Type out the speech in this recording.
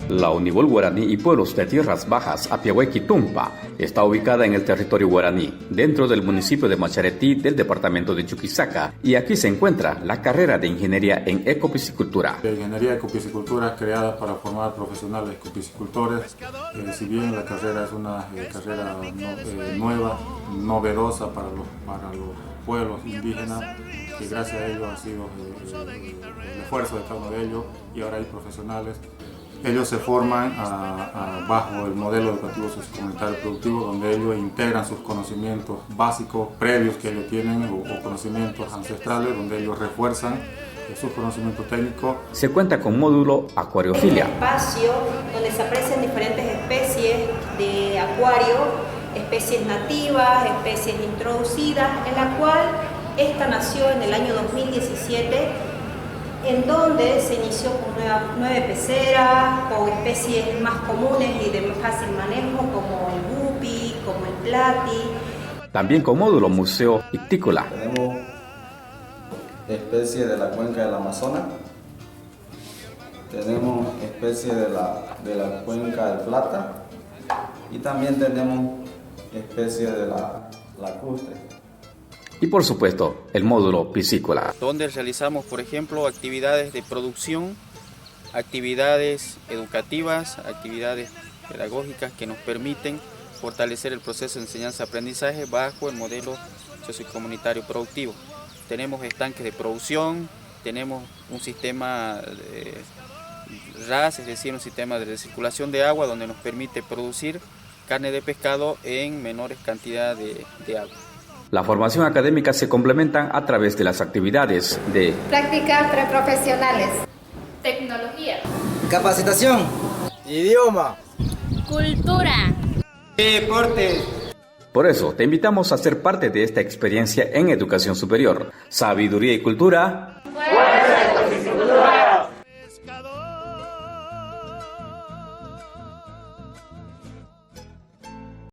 La Unibol Guaraní y Pueblos de Tierras Bajas, Apiahuequitumpa, está ubicada en el territorio guaraní, dentro del municipio de Macharetí del departamento de Chuquisaca, y aquí se encuentra la carrera de Ingeniería en Ecopiscicultura. La Ingeniería en Ecopiscicultura es creada para formar profesionales ecopiscicultores. Si bien la carrera es una carrera nueva, novedosa para los pueblos indígenas, que gracias a ellos ha sido el esfuerzo de cada uno de ellos, y ahora hay profesionales. Ellos se forman bajo el modelo educativo sociocomunitario productivo, donde ellos integran sus conocimientos básicos previos que ellos tienen o conocimientos ancestrales, donde ellos refuerzan sus conocimientos técnicos. Se cuenta con módulo acuariofilia. Un espacio donde se aprecian diferentes especies de acuario, especies nativas, especies introducidas, en la cual esta nació en el año 2017, en donde se inició con 9 peceras, con especies más comunes y de fácil manejo, como el guppy, como el plati. También con módulo museo ictícola. Tenemos especies de la cuenca del Amazonas, tenemos especies de la cuenca del Plata, y también tenemos especies de la lacustre. Y por supuesto, el módulo piscícola, donde realizamos, por ejemplo, actividades de producción, actividades educativas, actividades pedagógicas que nos permiten fortalecer el proceso de enseñanza-aprendizaje bajo el modelo sociocomunitario productivo. Tenemos estanques de producción, tenemos un sistema de RAS, es decir, un sistema de recirculación de agua, donde nos permite producir carne de pescado en menores cantidades de agua. La formación académica se complementan a través de las actividades de prácticas preprofesionales, tecnología, capacitación, idioma, cultura, deportes. Por eso, te invitamos a ser parte de esta experiencia en educación superior, sabiduría y cultura.